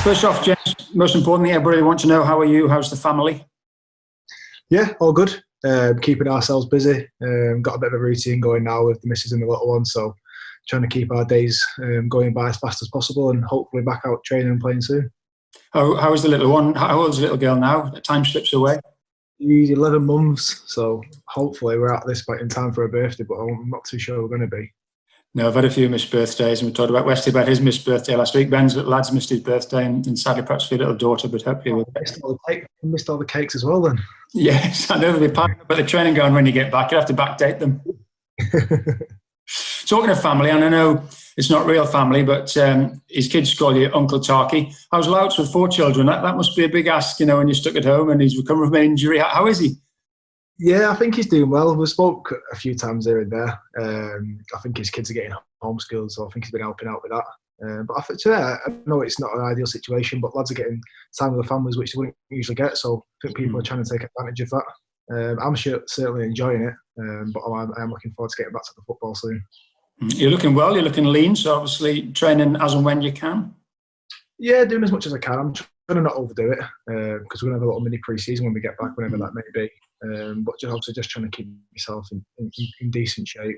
First off, James, most importantly, everybody wants to know, how are you? How's the family? Yeah, all good. Keeping ourselves busy. Got a bit of a routine going now with the missus and the little one, so trying to keep our days going by as fast as possible and hopefully back out training and playing soon. How is the little one? How old is the little girl now? Time slips away. She's 11 months, so hopefully we're at this point in time for her birthday, but I'm not too sure we're going to be. No, I've had a few missed birthdays, and we talked about Westy about his missed birthday last week. Ben's little lad's missed his birthday, and sadly perhaps for your little daughter, but hopefully we'll missed all the cakes as well then. Yes, I know they'll be packing up at the training ground when you get back. You'll have to backdate them. Talking of family, and I know it's not real family, but his kids call you Uncle Tarky. How's Louts with 4 children? That must be a big ask, when you're stuck at home and he's recovering from an injury. How is he? Yeah, I think he's doing well. We spoke a few times here and there. I think his kids are getting homeschooled, so I think he's been helping out with that. But I know it's not an ideal situation, but lads are getting time with the families, which they wouldn't usually get. So I think people are trying to take advantage of that. I'm certainly enjoying it, but I'm looking forward to getting back to the football soon. You're looking well, you're looking lean, so obviously training as and when you can. Yeah, doing as much as I can. I'm trying to not overdo it because we're going to have a little mini pre-season when we get back, whenever that may be. But just trying to keep myself in decent shape.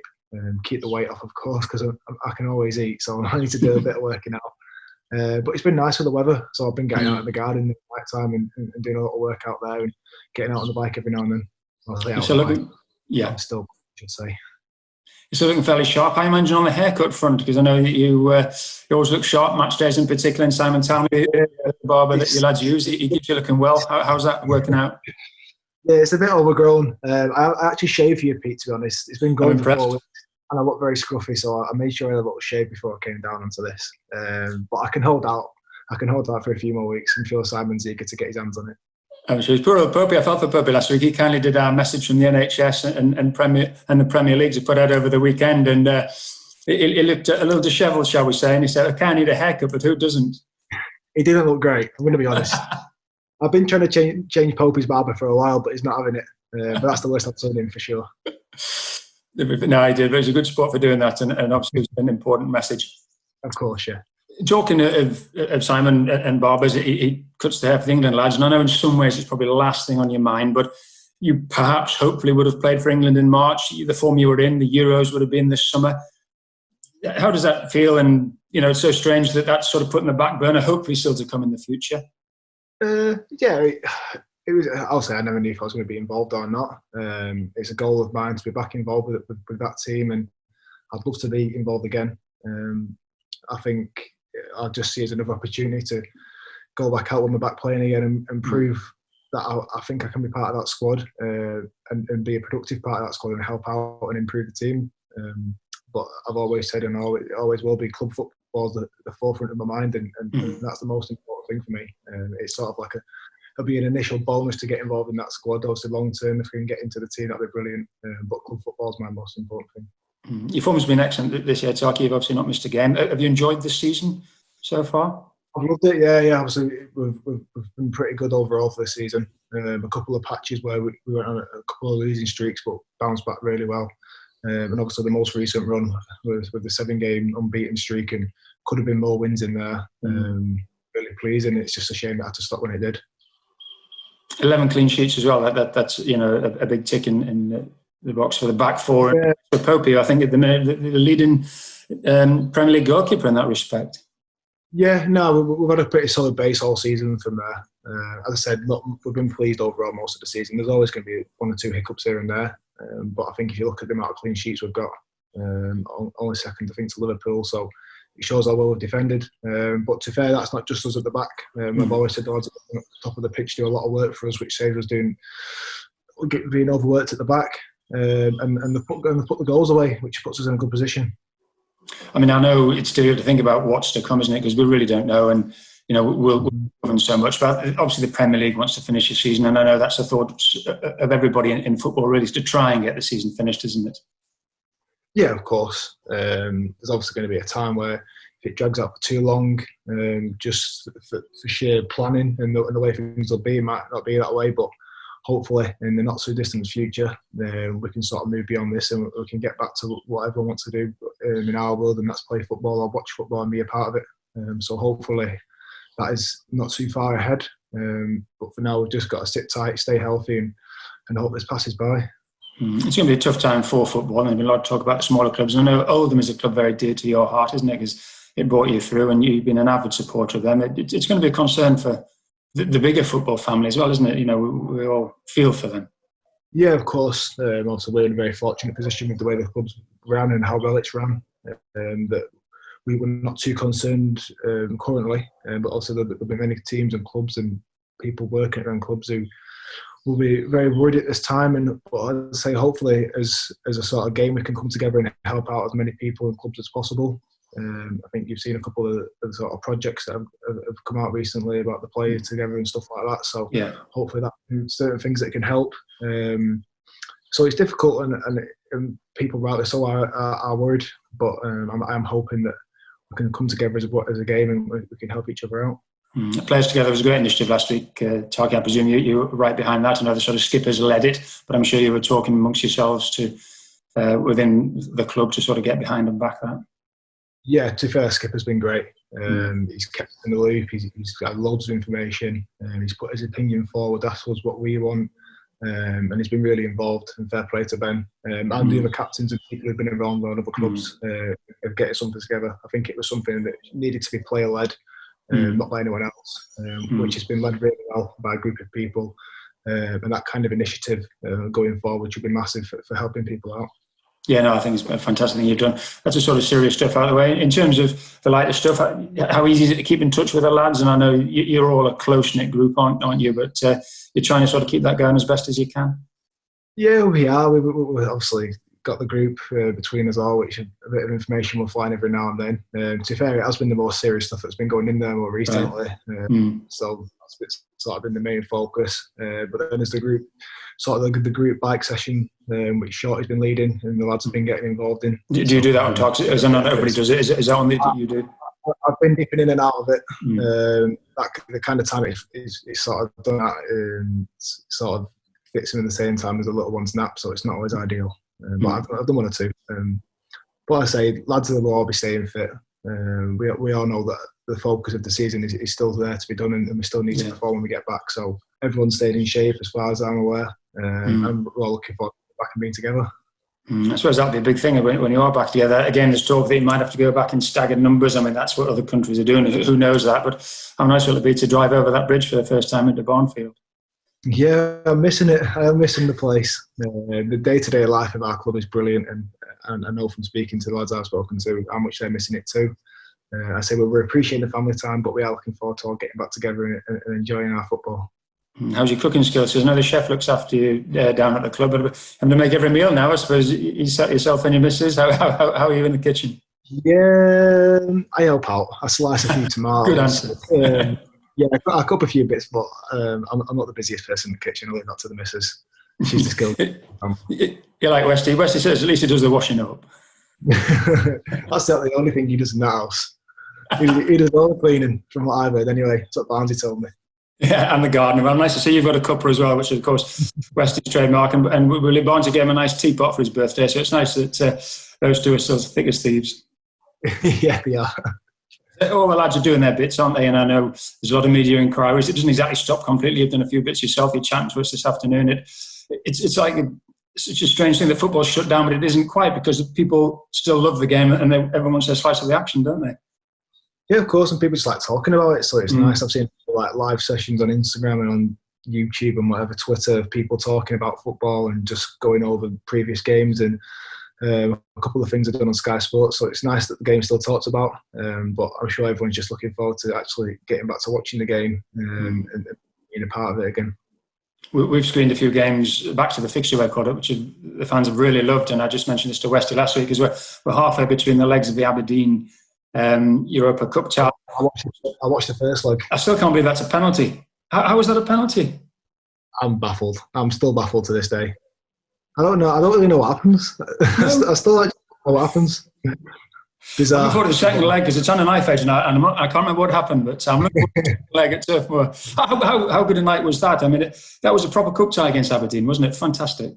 Keep the weight off, of course, because I can always eat, so I need to do a bit of working out. But it's been nice with the weather, so I've been getting out in the garden in the night time and doing a little work out there and getting out on the bike every now and then. Still, I should say. You're still looking fairly sharp. How are you managing on the haircut front? Because I know that you always look sharp, match days in particular. And Simon, tell me, the barber that your lads use, he keeps you looking well. How's that working out? Yeah, it's a bit overgrown. I actually shaved for you, Pete, to be honest. It's been going for 4 weeks, and I look very scruffy, so I made sure I had a little shave before I came down onto this. But I can hold out. For a few more weeks. I'm sure Simon's eager to get his hands on it. I'm sure. Poor old Popey. I felt for Popey last week. He kindly did our message from the NHS and the Premier Leagues he put out over the weekend, and he looked a little dishevelled, shall we say, and he said, "I can't need a haircut, but who doesn't?" He didn't look great. I'm going to be honest. I've been trying to change Popey's barber for a while, but he's not having it. But that's the worst I've seen him for sure. No, he did. But it was a good spot for doing that, and obviously it was an important message. Of course, yeah. Talking of Simon and barbers, he cuts the hair for the England lads, and I know in some ways it's probably the last thing on your mind, but you perhaps, hopefully, would have played for England in March. The form you were in, the Euros would have been this summer. How does that feel? And, it's so strange that that's sort of put in the back burner, hopefully still to come in the future. Yeah, it was. I'll say I never knew if I was going to be involved or not. It's a goal of mine to be back involved with that team, and I'd love to be involved again. I think I'll just see it as another opportunity to go back out when we're back playing again and prove that I think I can be part of that squad and be a productive part of that squad and help out and improve the team. But I've always said, and always will be, club football is the forefront of my mind, and that's the most important thing for me. It's sort of like it'll be an initial bonus to get involved in that squad. Obviously, long term, if we can get into the team, that'd be brilliant. But club football is my most important thing. Your form's been excellent this year, Tarky. You've obviously not missed a game. Have you enjoyed this season so far? I've loved it, yeah. Obviously, we've been pretty good overall for the season. A couple of patches where we went on a couple of losing streaks, but bounced back really well. And obviously, the most recent run with the 7-game unbeaten streak, and could have been more wins in there. Really pleasing. It's just a shame it had to stop when it did. 11 clean sheets as well. That's a big tick in the box for the back four. Yeah. For Popey, I think at the minute the leading Premier League goalkeeper in that respect. Yeah, no, we've had a pretty solid base all season from there. As I said, look, we've been pleased overall most of the season. There's always going to be 1 or 2 hiccups here and there, but I think if you look at the amount of clean sheets we've got, only second I think to Liverpool, so it shows how well we've defended. But to be fair, that's not just us at the back. I've always said the lads at the top of the pitch do a lot of work for us, which saves us being overworked at the back. And they've put the goals away, which puts us in a good position. I mean, I know it's difficult to think about what's to come, isn't it? Because we really don't know, and we'll cover so much. But obviously, the Premier League wants to finish the season, and I know that's the thought of everybody in football, really, is to try and get the season finished, isn't it? Yeah, of course. There's obviously going to be a time where if it drags out for too long, just for sheer planning and the way things will be, it might not be that way, but hopefully in the not so distant future we can sort of move beyond this and we can get back to what everyone wants to do in our world, and that's play football or watch football and be a part of it. So hopefully that is not too far ahead. But for now, we've just got to sit tight, stay healthy, and hope this passes by. It's going to be a tough time for football. There's been a lot of talk about the smaller clubs. And I know Oldham is a club very dear to your heart, isn't it? Because it brought you through and you've been an avid supporter of them. It's going to be a concern for the bigger football family as well, isn't it? You know, we all feel for them. Yeah, of course. Also, we're in a very fortunate position with the way the club's ran and how well it's ran. That we were not too concerned currently. But also there'll be many teams and clubs and people working around clubs who will be very worried at this time, but I'd say hopefully as a sort of game we can come together and help out as many people and clubs as possible. I think you've seen a couple of sort of projects that have come out recently about the players together and stuff like that. So hopefully that certain things that can help. So it's difficult and people rightly so are worried, but I'm hoping that we can come together as a game and we can help each other out. Players Together was a great initiative last week. Tarkowski, I presume you were right behind that. I know the sort of skippers led it, but I'm sure you were talking amongst yourselves to within the club to sort of get behind and back that. Yeah, to be fair, Skipper's been great. He's kept in the loop. He's got loads of information. He's put his opinion forward. That's what we want. And he's been really involved. And fair play to Ben and the other captains and people who've been involved on other clubs of getting something together. I think it was something that needed to be player-led. Not by anyone else, which has been led really well by a group of people. And that kind of initiative going forward should be massive for helping people out. Yeah, no, I think it's a fantastic thing you've done. That's the sort of serious stuff out of the way. In terms of the lighter stuff, how easy is it to keep in touch with the lads? And I know you're all a close-knit group, aren't you? But you're trying to sort of keep that going as best as you can. Yeah, we are. We obviously got the group between us all, which a bit of information will fly in every now and then. To be fair, it has been the more serious stuff that's been going in there more recently. Right. So that's sort of been the main focus. But then as the group, sort of the group bike session, which Shorty's been leading and the lads have been getting involved in. Do you do that on talks? As I know not everybody does it. Is that one that you do? I've been dipping in and out of it. That the kind of time it's sort of done that sort of fits in the same time as the little one's nap, so it's not always ideal. But I've done one or two. But I say, lads will all be staying fit. We all know that the focus of the season is still there to be done, and we still need to perform when we get back. So everyone's staying in shape as far as I'm aware. And we're all looking forward to back and being together. I suppose that'll be a big thing when you are back together. Again, there's talk that you might have to go back in staggered numbers. I mean, that's what other countries are doing. Who knows that? But how nice will it be to drive over that bridge for the first time into Barnfield? Yeah, I'm missing it. I'm missing the place. The day-to-day life of our club is brilliant, and I know from speaking to the lads I've spoken to how much they're missing it too. I say we're appreciating the family time, but we are looking forward to all getting back together and enjoying our football. How's your cooking skills? Because I know the chef looks after you down at the club, but having to make every meal now, I suppose. Yourself and your missus, how are you in the kitchen? Yeah, I help out. I slice a few tomatoes. Good answer. Yeah, I cook a few bits, but I'm not the busiest person in the kitchen. I leave that to the missus. She's the skilled. You're like Westy. Westy says at least he does the washing up. That's the only thing he does in the house. He does all the cleaning, from what I've heard. Anyway, that's what Barnsley told me. Yeah, and the gardener. Well, nice to see you've got a cuppa as well, which is, of course, Westy's trademark. And Willie Barnsley gave him a nice teapot for his birthday, so it's nice that those two are still thick as thieves. Yeah, they are. All the lads are doing their bits, aren't they? And I know there's a lot of media inquiries. It doesn't exactly stop completely. You've done a few bits yourself. You're chatting to us this afternoon. It's like such a strange thing that football's shut down, but it isn't quite, because people still love the game and everyone wants their slice of the action, don't they? Yeah, of course, and people just like talking about it, so it's nice. I've seen like live sessions on Instagram and on YouTube and whatever, Twitter, of people talking about football and just going over previous games, and a couple of things I've done on Sky Sports, so it's nice that the game's still talked about, but I'm sure everyone's just looking forward to actually getting back to watching the game and being a part of it again. We've screened a few games back to the fixture record, which the fans have really loved, and I just mentioned this to Westy last week, because we're halfway between the legs of the Aberdeen Europa Cup tie. I watched the first leg. I still can't believe that's a penalty. How was that a penalty? I'm baffled. I'm still baffled to this day. I don't know. I don't really know what happens. I still like to know what happens. Bizarre. I'm looking forward to the second leg, because it's on a knife edge, and I can't remember what happened, but I'm looking forward to the leg at Turf Moor. How good a night was that? I mean, that was a proper cup tie against Aberdeen, wasn't it? Fantastic.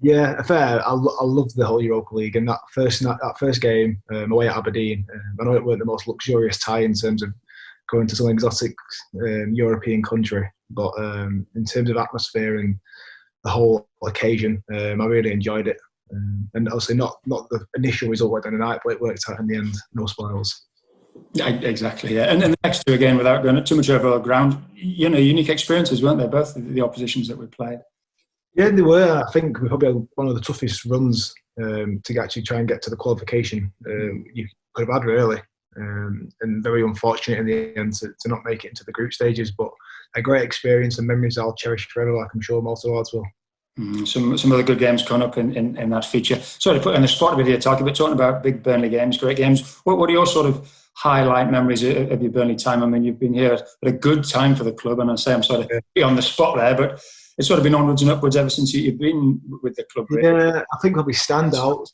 Yeah, fair. I loved the whole Europa League, and that first game away at Aberdeen. I know it weren't the most luxurious tie in terms of going to some exotic European country. But in terms of atmosphere and the whole occasion, I really enjoyed it. And obviously not the initial result at the end of the night, but it worked out in the end, no spoils. Yeah, exactly, yeah. And the next two, again, without going too much over ground, unique experiences, weren't they, both the oppositions that we played? Yeah, they were. I think we probably had one of the toughest runs to actually try and get to the qualification you could have had, really. And very unfortunate in the end to not make it into the group stages, but a great experience and memories I'll cherish forever, like I'm sure most of ours will. Some other good games coming up in that feature. Sorry to put in the spot a bit here, talking about big Burnley games, great games. What are your sort of highlight memories of your Burnley time? I mean, you've been here at a good time for the club, and I say I'm sort of be on the spot there, but it's sort of been onwards and upwards ever since you've been with the club. Really. Yeah, I think probably standouts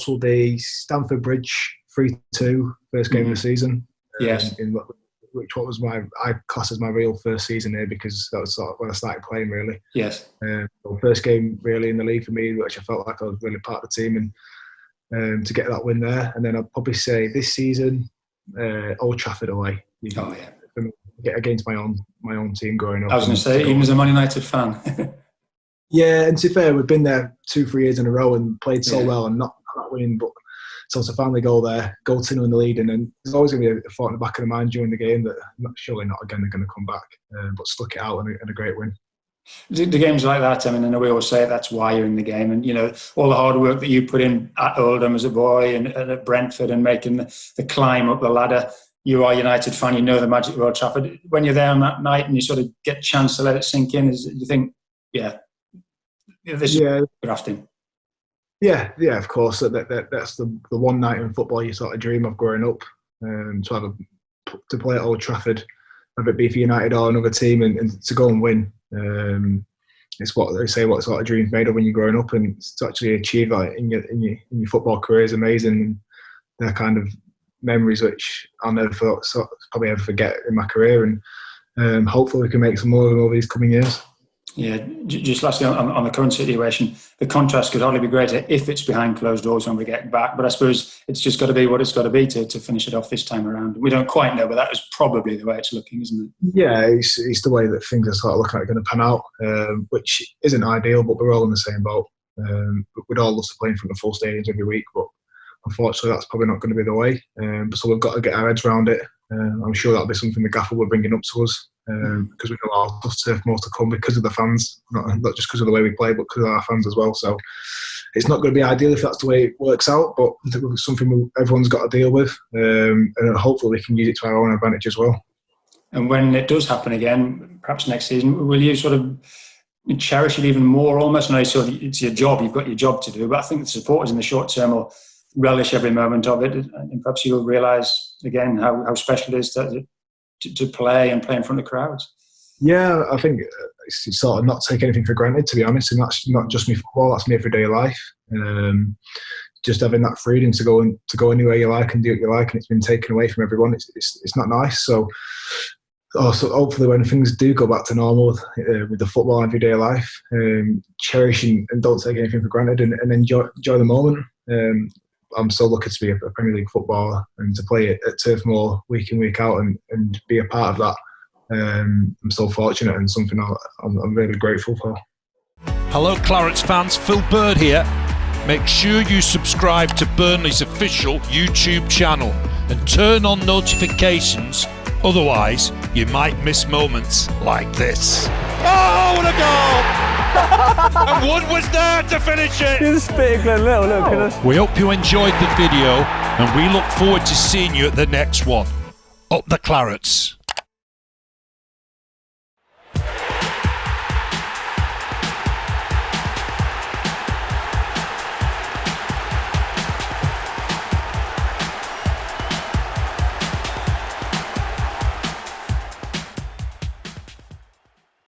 will be Stamford Bridge 3-2, first game of the season. Yes. What was I class as my real first season here, because that was sort of when I started playing, really. Yes. First game really in the league for me, which I felt like I was really part of the team, and to get that win there. And then I'd probably say this season, Old Trafford away. Oh yeah. Against my own team growing up. I was going to say, even as a Man United fan. Yeah, and to be fair, we've been there 2-3 years in a row and played so well and not winning, but so to finally go there, go 2-0 in the lead, and then there's always going to be a thought in the back of the mind during the game that surely not again they're going to come back, but stuck it out and a great win. The games like that, I mean, I know we always say that's why you're in the game, and all the hard work that you put in at Oldham as a boy and at Brentford and making the climb up the ladder. You are a United fan, you know the magic of Old Trafford. When you're there on that night and you sort of get a chance to let it sink in, you think, this is grafting. Yeah, of course. That's the one night in football you sort of dream of growing up. To play at Old Trafford, whether it be for United or another team, and to go and win. It's what they say, what sort of dreams made of when you're growing up, and to actually achieve that in your football career is amazing. They're kind of memories which I'll never probably ever forget in my career, and hopefully we can make some more of them over these coming years. Yeah, just lastly on the current situation, the contrast could hardly be greater if it's behind closed doors when we get back. But I suppose it's just got to be what it's got to be to finish it off this time around. We don't quite know, but that is probably the way it's looking, isn't it? Yeah, it's the way that things are sort of looking like they're going to pan out, which isn't ideal, but we're all in the same boat. We'd all love to play in front of full stadiums every week, but unfortunately that's probably not going to be the way. So we've got to get our heads around it. I'm sure that'll be something the gaffer will bring up to us, because we know our tough turf more to come because of the fans, not just because of the way we play, but because of our fans as well. So it's not going to be ideal if that's the way it works out, but it's something everyone's got to deal with, and hopefully we can use it to our own advantage as well. And when it does happen again, perhaps next season, will you sort of cherish it even more almost? I know it's your job, you've got your job to do, but I think the supporters in the short term will relish every moment of it, and perhaps you'll realise again how special it is to play and play in front of crowds. Yeah, I think it's sort of not take anything for granted, to be honest, and that's not just me football, that's my everyday life. Just having that freedom to go anywhere you like and do what you like, and it's been taken away from everyone. It's not nice. So hopefully when things do go back to normal with the football and everyday life, cherish and don't take anything for granted, and enjoy the moment. I'm so lucky to be a Premier League footballer and to play at Turf Moor week in, week out, and be a part of that. I'm so fortunate, and something I'm really grateful for. Hello Clarets fans, Phil Bird here. Make sure you subscribe to Burnley's official YouTube channel and turn on notifications, otherwise you might miss moments like this. Oh, what a goal! And Wood was there to finish it. You're spitting Glenn Little, look at us. We hope you enjoyed the video, and we look forward to seeing you at the next one. Up the Clarets.